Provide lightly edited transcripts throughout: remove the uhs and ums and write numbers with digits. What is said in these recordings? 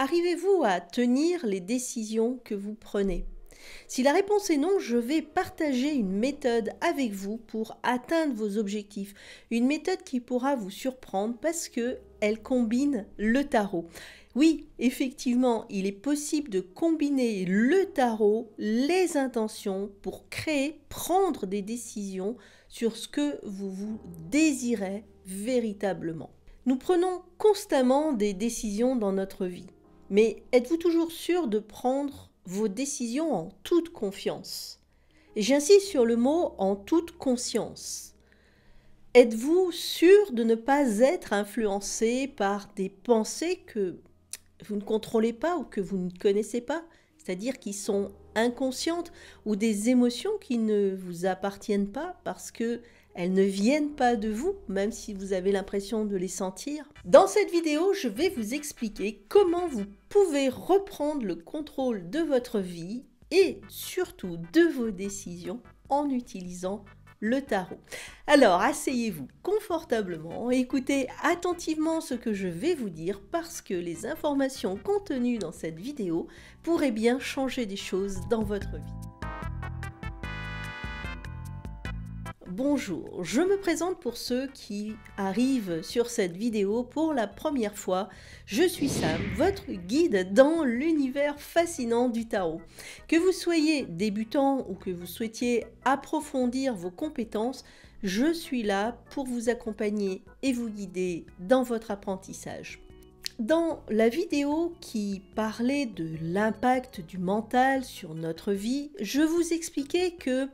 Arrivez-vous à tenir les décisions que vous prenez? Si la réponse est non, je vais partager une méthode avec vous pour atteindre vos objectifs. Une méthode qui pourra vous surprendre parce qu'elle combine le tarot. Oui, effectivement, il est possible de combiner le tarot, les intentions pour créer, prendre des décisions sur ce que vous désirez véritablement. Nous prenons constamment des décisions dans notre vie. Mais êtes-vous toujours sûr de prendre vos décisions en toute confiance? Et j'insiste sur le mot en toute conscience. Êtes-vous sûr de ne pas être influencé par des pensées que vous ne contrôlez pas ou que vous ne connaissez pas, c'est-à-dire qui sont inconscientes, ou des émotions qui ne vous appartiennent pas parce que elles ne viennent pas de vous, même si vous avez l'impression de les sentir? Dans cette vidéo, je vais vous expliquer comment vous pouvez reprendre le contrôle de votre vie et surtout de vos décisions en utilisant le tarot. Alors, asseyez-vous confortablement, écoutez attentivement ce que je vais vous dire parce que les informations contenues dans cette vidéo pourraient bien changer des choses dans votre vie. Bonjour, je me présente pour ceux qui arrivent sur cette vidéo pour la première fois. Je suis Sam, votre guide dans l'univers fascinant du tarot. Que vous soyez débutant ou que vous souhaitiez approfondir vos compétences, je suis là pour vous accompagner et vous guider dans votre apprentissage. Dans la vidéo qui parlait de l'impact du mental sur notre vie, je vous expliquais que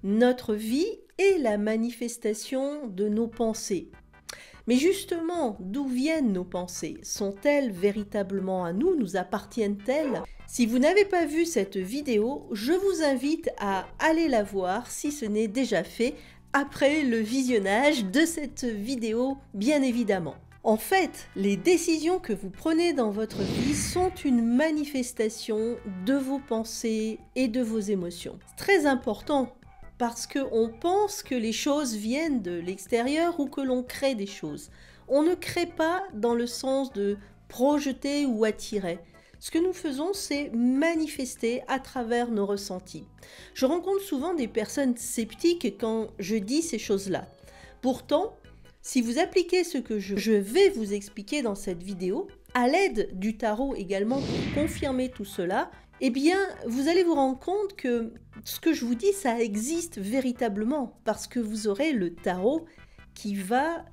notre vie est la manifestation de nos pensées. Mais justement, d'où viennent nos pensées? Sont-elles véritablement à nous? Nous appartiennent-elles? Si vous n'avez pas vu cette vidéo, je vous invite à aller la voir si ce n'est déjà fait après le visionnage de cette vidéo, bien évidemment. En fait, les décisions que vous prenez dans votre vie sont une manifestation de vos pensées et de vos émotions. C'est très important parce qu'on pense que les choses viennent de l'extérieur ou que l'on crée des choses. On ne crée pas dans le sens de projeter ou attirer. Ce que nous faisons, c'est manifester à travers nos ressentis. Je rencontre souvent des personnes sceptiques quand je dis ces choses-là. Pourtant, si vous appliquez ce que je vais vous expliquer dans cette vidéo, à l'aide du tarot également pour confirmer tout cela, eh bien, vous allez vous rendre compte que ce que je vous dis, ça existe véritablement, parce que vous aurez le tarot qui va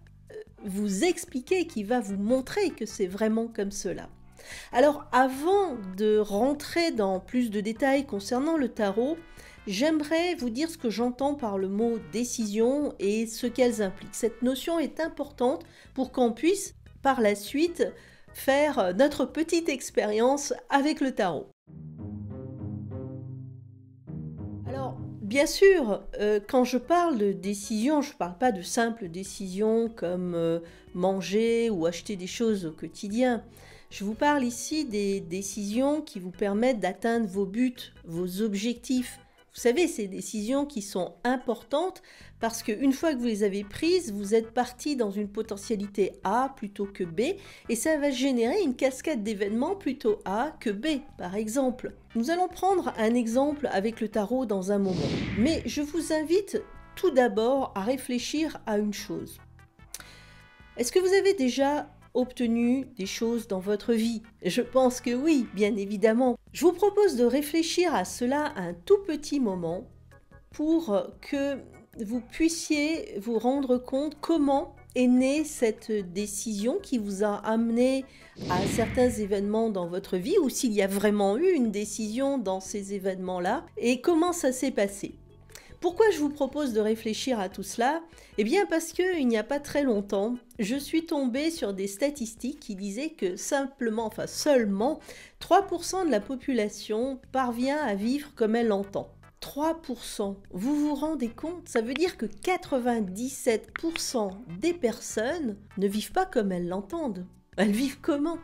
vous expliquer, qui va vous montrer que c'est vraiment comme cela. Alors, avant de rentrer dans plus de détails concernant le tarot, j'aimerais vous dire ce que j'entends par le mot décision et ce qu'elles impliquent. Cette notion est importante pour qu'on puisse, par la suite, faire notre petite expérience avec le tarot. Alors, bien sûr, quand je parle de décision, je ne parle pas de simples décisions comme manger ou acheter des choses au quotidien. Je vous parle ici des décisions qui vous permettent d'atteindre vos buts, vos objectifs. Vous savez, ces décisions qui sont importantes parce qu'une fois que vous les avez prises, vous êtes parti dans une potentialité A plutôt que B et ça va générer une cascade d'événements plutôt A que B, par exemple. Nous allons prendre un exemple avec le tarot dans un moment. Mais je vous invite tout d'abord à réfléchir à une chose. Est-ce que vous avez déjà obtenu des choses dans votre vie? Je pense que oui, bien évidemment. Je vous propose de réfléchir à cela un tout petit moment pour que vous puissiez vous rendre compte comment est née cette décision qui vous a amené à certains événements dans votre vie ou s'il y a vraiment eu une décision dans ces événements-là et comment ça s'est passé. Pourquoi je vous propose de réfléchir à tout cela? Eh bien parce qu'il n'y a pas très longtemps, je suis tombée sur des statistiques qui disaient que seulement 3% de la population parvient à vivre comme elle l'entend. 3%, vous vous rendez compte? Ça veut dire que 97% des personnes ne vivent pas comme elles l'entendent. Elles vivent comment?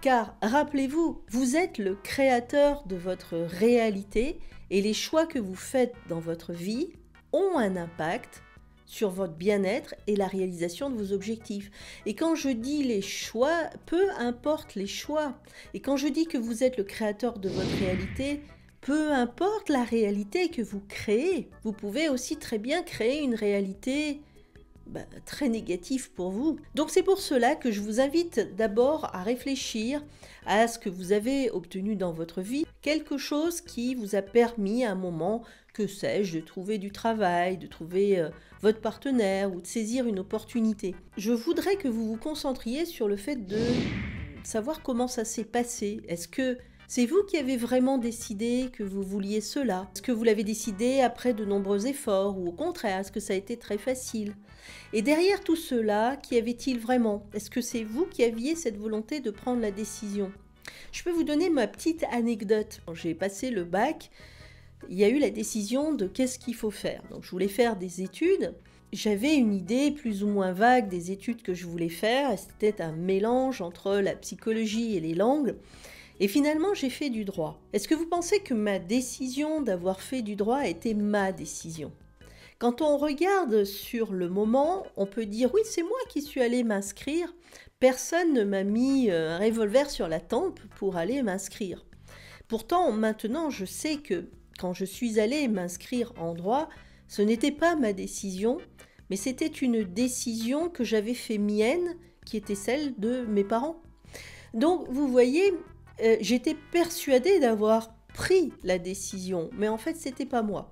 Car rappelez-vous, vous êtes le créateur de votre réalité et les choix que vous faites dans votre vie ont un impact sur votre bien-être et la réalisation de vos objectifs. Et quand je dis les choix, peu importe les choix. Et quand je dis que vous êtes le créateur de votre réalité, peu importe la réalité que vous créez. Vous pouvez aussi très bien créer une réalité très négatif pour vous. Donc c'est pour cela que je vous invite d'abord à réfléchir à ce que vous avez obtenu dans votre vie, quelque chose qui vous a permis à un moment, que sais-je, de trouver du travail, de trouver votre partenaire ou de saisir une opportunité. Je voudrais que vous vous concentriez sur le fait de savoir comment ça s'est passé. Est-ce que c'est vous qui avez vraiment décidé que vous vouliez cela? Est-ce que vous l'avez décidé après de nombreux efforts ou au contraire, est-ce que ça a été très facile? Et derrière tout cela, qui avait-il vraiment? Est-ce que c'est vous qui aviez cette volonté de prendre la décision? Je peux vous donner ma petite anecdote. Quand j'ai passé le bac, il y a eu la décision de qu'est-ce qu'il faut faire. Donc je voulais faire des études. J'avais une idée plus ou moins vague des études que je voulais faire. C'était un mélange entre la psychologie et les langues. Et finalement, j'ai fait du droit. Est-ce que vous pensez que ma décision d'avoir fait du droit a été ma décision? Quand on regarde sur le moment, on peut dire oui, c'est moi qui suis allée m'inscrire. Personne ne m'a mis un revolver sur la tempe pour aller m'inscrire. Pourtant, maintenant, je sais que quand je suis allée m'inscrire en droit, ce n'était pas ma décision, mais c'était une décision que j'avais fait mienne, qui était celle de mes parents. Donc, vous voyez, j'étais persuadée d'avoir pris la décision, mais en fait, c'était pas moi.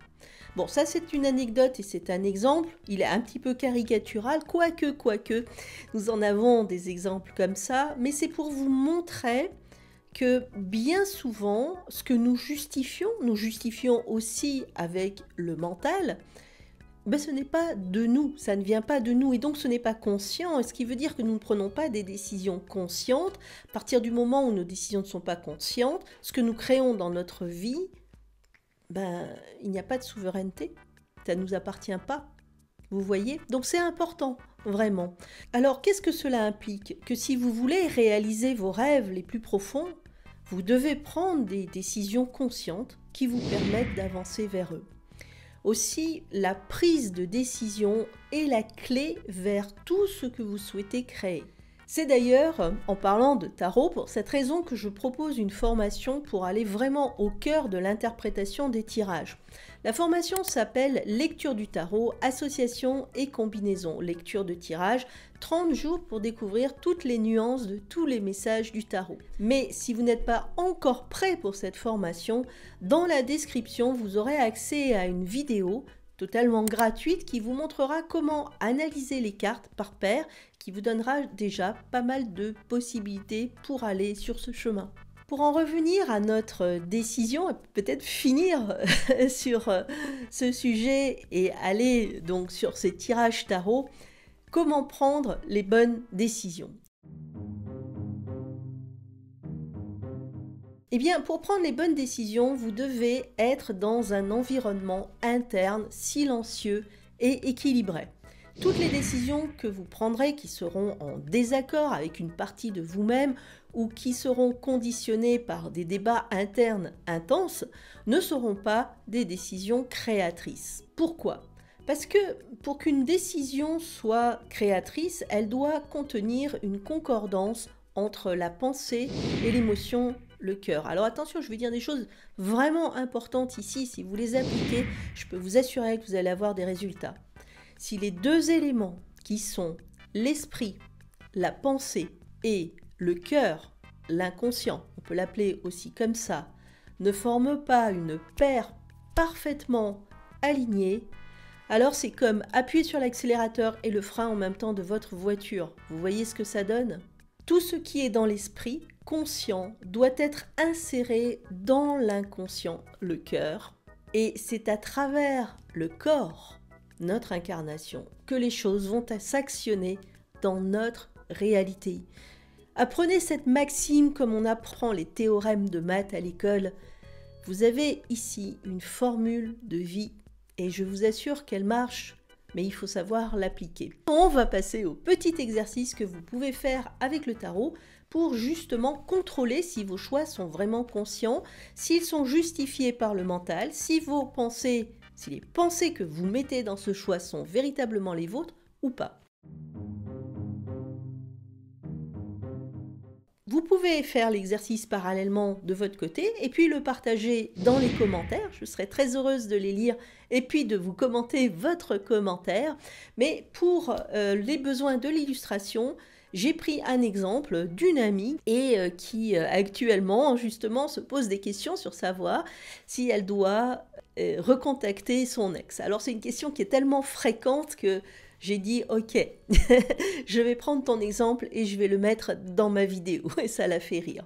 Bon, ça c'est une anecdote et c'est un exemple, il est un petit peu caricatural, quoique, nous en avons des exemples comme ça, mais c'est pour vous montrer que bien souvent, ce que nous justifions aussi avec le mental, ce n'est pas de nous, ça ne vient pas de nous et donc ce n'est pas conscient, ce qui veut dire que nous ne prenons pas des décisions conscientes. À partir du moment où nos décisions ne sont pas conscientes, ce que nous créons dans notre vie, il n'y a pas de souveraineté, ça ne nous appartient pas, vous voyez? Donc c'est important, vraiment. Alors qu'est-ce que cela implique? Que si vous voulez réaliser vos rêves les plus profonds, vous devez prendre des décisions conscientes qui vous permettent d'avancer vers eux. Aussi, la prise de décision est la clé vers tout ce que vous souhaitez créer. C'est d'ailleurs, en parlant de tarot, pour cette raison que je propose une formation pour aller vraiment au cœur de l'interprétation des tirages. La formation s'appelle Lecture du tarot, association et combinaison. Lecture de tirage, 30 jours pour découvrir toutes les nuances de tous les messages du tarot. Mais si vous n'êtes pas encore prêt pour cette formation, dans la description, vous aurez accès à une vidéo totalement gratuite qui vous montrera comment analyser les cartes par paire, qui vous donnera déjà pas mal de possibilités pour aller sur ce chemin. Pour en revenir à notre décision, et peut-être finir sur ce sujet et aller donc sur ces tirages tarot, comment prendre les bonnes décisions? Eh bien, pour prendre les bonnes décisions, vous devez être dans un environnement interne, silencieux et équilibré. Toutes les décisions que vous prendrez qui seront en désaccord avec une partie de vous-même ou qui seront conditionnées par des débats internes intenses ne seront pas des décisions créatrices. Pourquoi ? Parce que pour qu'une décision soit créatrice, elle doit contenir une concordance entre la pensée et l'émotion, le cœur. Alors attention, je vais dire des choses vraiment importantes ici. Si vous les appliquez, je peux vous assurer que vous allez avoir des résultats. Si les deux éléments qui sont l'esprit, la pensée et le cœur, l'inconscient, on peut l'appeler aussi comme ça, ne forment pas une paire parfaitement alignée, alors c'est comme appuyer sur l'accélérateur et le frein en même temps de votre voiture. Vous voyez ce que ça donne ? Tout ce qui est dans l'esprit conscient doit être inséré dans l'inconscient, le cœur. Et c'est à travers le corps, notre incarnation, que les choses vont s'actionner dans notre réalité. Apprenez cette maxime comme on apprend les théorèmes de maths à l'école. Vous avez ici une formule de vie et je vous assure qu'elle marche. Mais il faut savoir l'appliquer. On va passer au petit exercice que vous pouvez faire avec le tarot pour justement contrôler si vos choix sont vraiment conscients, s'ils sont justifiés par le mental, si vos pensées si les pensées que vous mettez dans ce choix sont véritablement les vôtres ou pas. Vous pouvez faire l'exercice parallèlement de votre côté et puis le partager dans les commentaires. Je serai très heureuse de les lire et puis de vous commenter votre commentaire. Mais pour les besoins de l'illustration, j'ai pris un exemple d'une amie et qui actuellement justement se pose des questions sur savoir si elle doit recontacter son ex. Alors c'est une question qui est tellement fréquente que j'ai dit ok, je vais prendre ton exemple et je vais le mettre dans ma vidéo et ça l'a fait rire.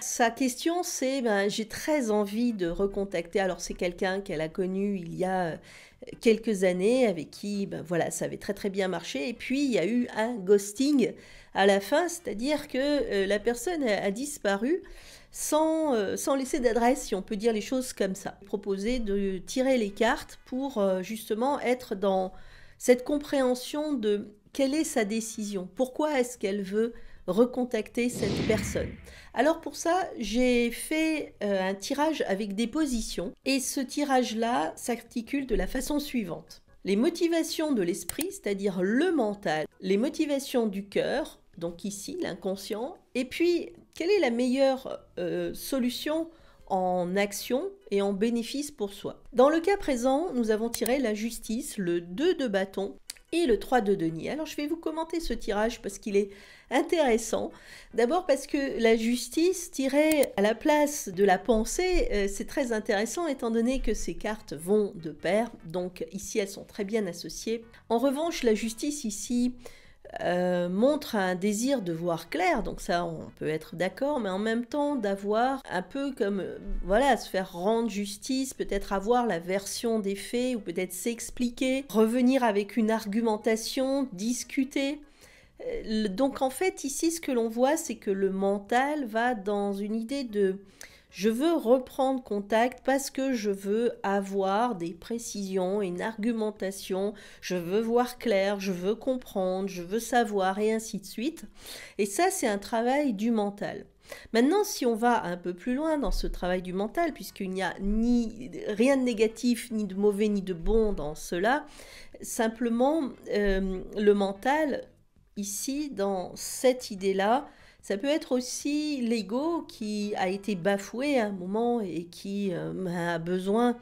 Sa question c'est j'ai très envie de recontacter, alors c'est quelqu'un qu'elle a connu il y a quelques années avec qui voilà, ça avait très très bien marché et puis il y a eu un ghosting à la fin, c'est-à-dire que la personne a disparu sans laisser d'adresse, si on peut dire les choses comme ça. Proposer de tirer les cartes pour justement être dans cette compréhension de quelle est sa décision, pourquoi est-ce qu'elle veut recontacter cette personne. Alors pour ça, j'ai fait un tirage avec des positions et ce tirage-là s'articule de la façon suivante. Les motivations de l'esprit, c'est-à-dire le mental, les motivations du cœur, donc ici l'inconscient, et puis quelle est la meilleure solution en action et en bénéfice pour soi. Dans le cas présent, nous avons tiré la justice, le 2 de bâton et le 3 de denier. Alors je vais vous commenter ce tirage parce qu'il est intéressant. D'abord parce que la justice tirée à la place de la pensée, c'est très intéressant étant donné que ces cartes vont de pair. Donc ici elles sont très bien associées. En revanche, la justice ici montre un désir de voir clair, donc ça on peut être d'accord, mais en même temps d'avoir un peu comme, voilà, se faire rendre justice, peut-être avoir la version des faits, ou peut-être s'expliquer, revenir avec une argumentation, discuter. Donc en fait ici ce que l'on voit c'est que le mental va dans une idée de je veux reprendre contact parce que je veux avoir des précisions, une argumentation, je veux voir clair, je veux comprendre, je veux savoir et ainsi de suite. Et ça, c'est un travail du mental. Maintenant, si on va un peu plus loin dans ce travail du mental, puisqu'il n'y a rien de négatif, ni de mauvais, ni de bon dans cela, simplement le mental, ici, dans cette idée-là, ça peut être aussi l'ego qui a été bafoué à un moment et qui a besoin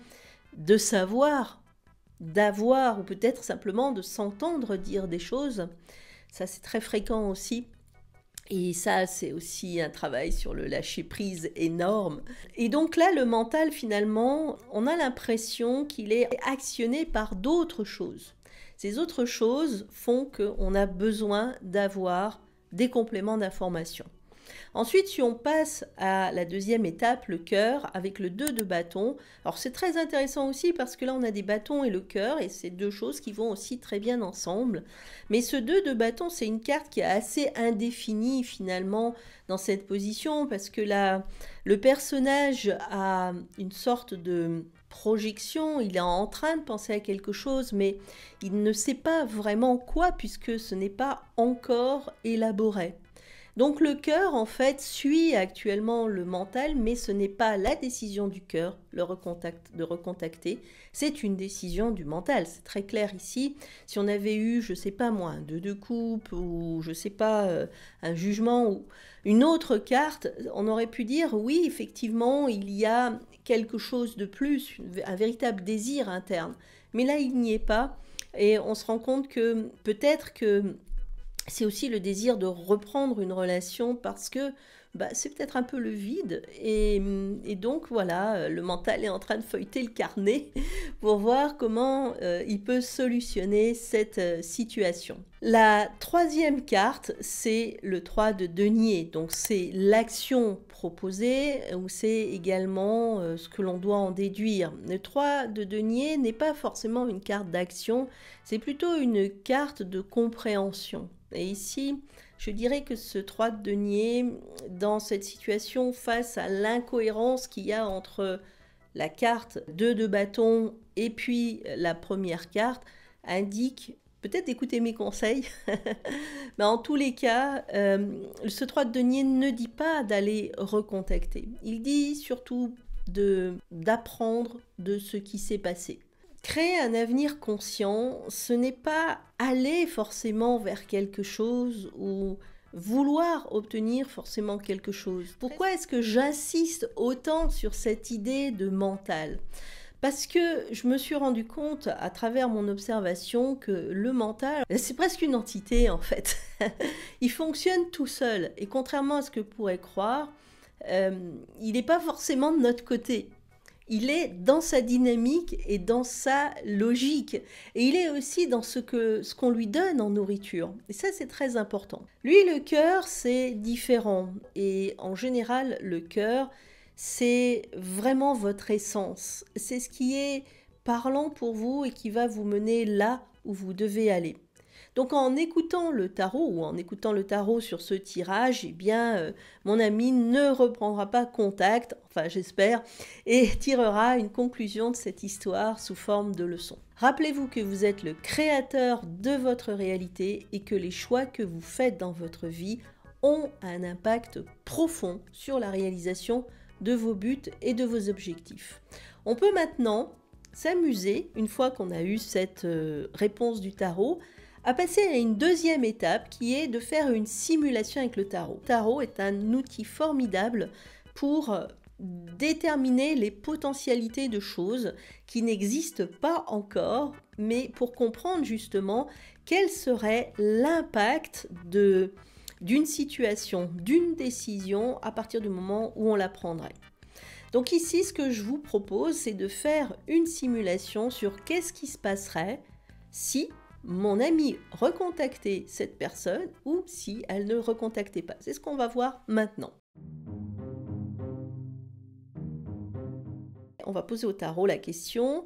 de savoir, d'avoir ou peut-être simplement de s'entendre dire des choses. Ça, c'est très fréquent aussi. Et ça, c'est aussi un travail sur le lâcher-prise énorme. Et donc là, le mental, finalement, on a l'impression qu'il est actionné par d'autres choses. Ces autres choses font qu'on a besoin d'avoir des compléments d'information. Ensuite, si on passe à la deuxième étape, le cœur, avec le 2 de bâton, alors c'est très intéressant aussi parce que là on a des bâtons et le cœur, et c'est deux choses qui vont aussi très bien ensemble. Mais ce 2 de bâton, c'est une carte qui est assez indéfinie finalement dans cette position, parce que là, le personnage a une sorte de projection, il est en train de penser à quelque chose, mais il ne sait pas vraiment quoi, puisque ce n'est pas encore élaboré. Donc le cœur, en fait, suit actuellement le mental, mais ce n'est pas la décision du cœur de recontacter, c'est une décision du mental. C'est très clair ici. Si on avait eu, je ne sais pas moi, un 2 de coupe, ou je ne sais pas, un jugement, ou une autre carte, on aurait pu dire, oui, effectivement, il y a quelque chose de plus, un véritable désir interne. Mais là, il n'y est pas, et on se rend compte que peut-être que c'est aussi le désir de reprendre une relation parce que c'est peut-être un peu le vide et donc voilà, le mental est en train de feuilleter le carnet pour voir comment il peut solutionner cette situation. La troisième carte, c'est le 3 de denier, donc c'est l'action proposée ou c'est également ce que l'on doit en déduire. Le 3 de denier n'est pas forcément une carte d'action, c'est plutôt une carte de compréhension. Et ici, je dirais que ce 3 de denier, dans cette situation, face à l'incohérence qu'il y a entre la carte 2 de bâton et puis la première carte, indique, peut-être d'écouter mes conseils, mais en tous les cas, ce 3 de denier ne dit pas d'aller recontacter. Il dit surtout d'apprendre de ce qui s'est passé. Créer un avenir conscient, ce n'est pas aller forcément vers quelque chose ou vouloir obtenir forcément quelque chose. Pourquoi est-ce que j'insiste autant sur cette idée de mental? Parce que je me suis rendu compte à travers mon observation que le mental, c'est presque une entité en fait. Il fonctionne tout seul et contrairement à ce que pourrait croire, il n'est pas forcément de notre côté. Il est dans sa dynamique et dans sa logique. Et il est aussi dans ce qu'on lui donne en nourriture. Et ça, c'est très important. Lui, le cœur, c'est différent. Et en général, le cœur, c'est vraiment votre essence. C'est ce qui est parlant pour vous et qui va vous mener là où vous devez aller. Donc en écoutant le tarot ou en écoutant le tarot sur ce tirage, eh bien, mon ami ne reprendra pas contact, enfin j'espère, et tirera une conclusion de cette histoire sous forme de leçon. Rappelez-vous que vous êtes le créateur de votre réalité et que les choix que vous faites dans votre vie ont un impact profond sur la réalisation de vos buts et de vos objectifs. On peut maintenant s'amuser, une fois qu'on a eu cette réponse du tarot, à passer à une deuxième étape qui est de faire une simulation avec le tarot. Le tarot est un outil formidable pour déterminer les potentialités de choses qui n'existent pas encore, mais pour comprendre justement quel serait l'impact d'une situation, d'une décision à partir du moment où on la prendrait. Donc ici, ce que je vous propose, c'est de faire une simulation sur qu'est-ce qui se passerait si mon ami recontactait cette personne ou si elle ne recontactait pas. C'est ce qu'on va voir maintenant. On va poser au tarot la question: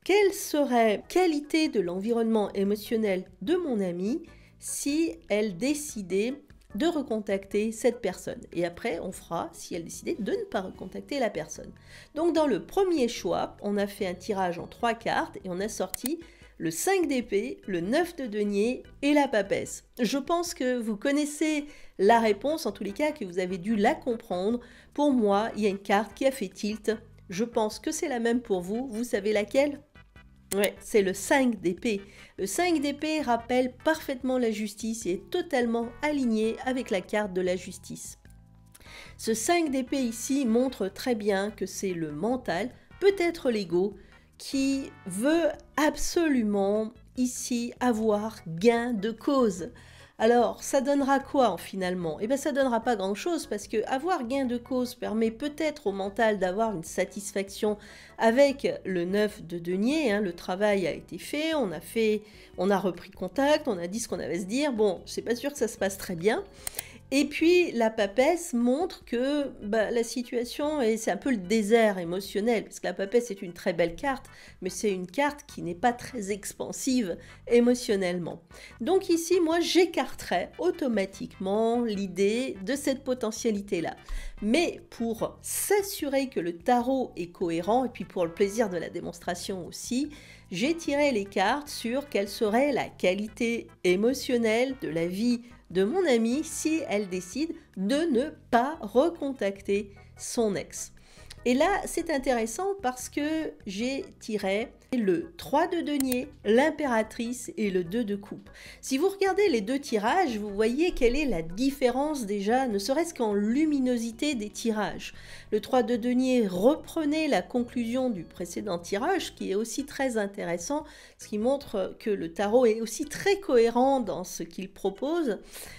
quelle serait la qualité de l'environnement émotionnel de mon ami si elle décidait de recontacter cette personne? Et après, on fera si elle décidait de ne pas recontacter la personne. Donc dans le premier choix, on a fait un tirage en 3 cartes et on a sorti le 5 d'épée, le 9 de denier et la papesse. Je pense que vous connaissez la réponse, en tous les cas que vous avez dû la comprendre. Pour moi, il y a une carte qui a fait tilt. Je pense que c'est la même pour vous. Vous savez laquelle? Ouais, c'est le 5 d'épée. Le 5 d'épée rappelle parfaitement la justice et est totalement aligné avec la carte de la justice. Ce 5 d'épée ici montre très bien que c'est le mental, peut-être l'ego, qui veut absolument ici avoir gain de cause. Alors, ça donnera quoi finalement? Eh bien, ça donnera pas grand-chose parce que avoir gain de cause permet peut-être au mental d'avoir une satisfaction avec le 9 de denier. Le travail a été fait, on a repris contact, on a dit ce qu'on avait à se dire. Bon, c'est pas sûr que ça se passe très bien. Et puis la papesse montre que la situation, c'est un peu le désert émotionnel, parce que la papesse est une très belle carte, mais c'est une carte qui n'est pas très expansive émotionnellement. Donc ici, moi, j'écarterais automatiquement l'idée de cette potentialité-là. Mais pour s'assurer que le tarot est cohérent, et puis pour le plaisir de la démonstration aussi, j'ai tiré les cartes sur quelle serait la qualité émotionnelle de la vie de mon amie si elle décide de ne pas recontacter son ex. Et là, c'est intéressant parce que j'ai tiré le 3 de denier, l'impératrice et le 2 de coupe. Si vous regardez les deux tirages, vous voyez quelle est la différence déjà, ne serait-ce qu'en luminosité des tirages. Le 3 de denier reprenait la conclusion du précédent tirage, qui est aussi très intéressant, ce qui montre que le tarot est aussi très cohérent dans ce qu'il propose.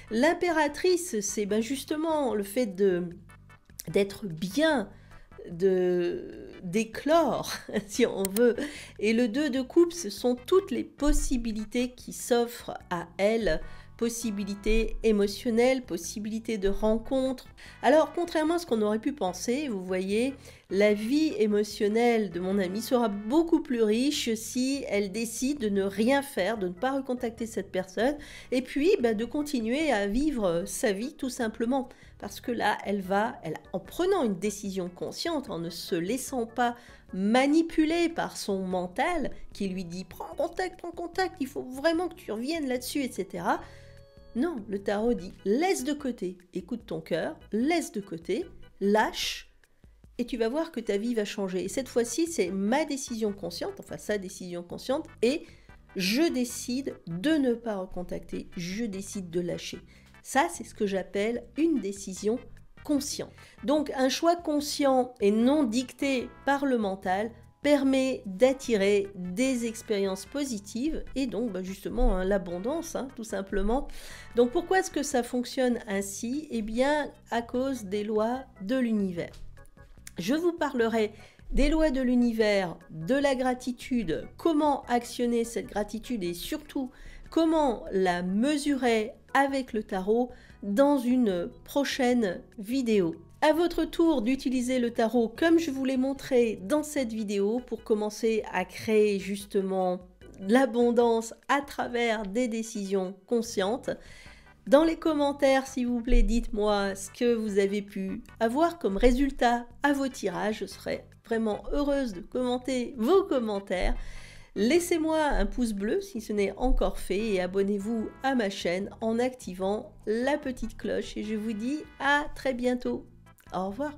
L'impératrice, c'est justement le fait d'être bien, d'éclore, si on veut. Et le 2 de coupe, ce sont toutes les possibilités qui s'offrent à elle, possibilités émotionnelles, possibilités de rencontres. Alors, contrairement à ce qu'on aurait pu penser, vous voyez, la vie émotionnelle de mon amie sera beaucoup plus riche si elle décide de ne rien faire, de ne pas recontacter cette personne, et puis de continuer à vivre sa vie tout simplement. Parce que là, en prenant une décision consciente, en ne se laissant pas manipuler par son mental, qui lui dit « prends contact, il faut vraiment que tu reviennes là-dessus, etc. » Non, le tarot dit « laisse de côté, écoute ton cœur, laisse de côté, lâche, et tu vas voir que ta vie va changer. Et cette fois-ci, c'est ma décision consciente, enfin sa décision consciente, et je décide de ne pas recontacter, je décide de lâcher. Ça, c'est ce que j'appelle une décision consciente. Donc un choix conscient et non dicté par le mental permet d'attirer des expériences positives et donc justement l'abondance, tout simplement. Donc pourquoi est-ce que ça fonctionne ainsi? Eh bien à cause des lois de l'univers. Je vous parlerai des lois de l'univers, de la gratitude, comment actionner cette gratitude et surtout comment la mesurer avec le tarot dans une prochaine vidéo. À votre tour d'utiliser le tarot comme je vous l'ai montré dans cette vidéo pour commencer à créer justement l'abondance à travers des décisions conscientes. Dans les commentaires, s'il vous plaît, dites-moi ce que vous avez pu avoir comme résultat à vos tirages. Je serai vraiment heureuse de commenter vos commentaires. Laissez-moi un pouce bleu si ce n'est encore fait et abonnez-vous à ma chaîne en activant la petite cloche. Et je vous dis à très bientôt. Au revoir.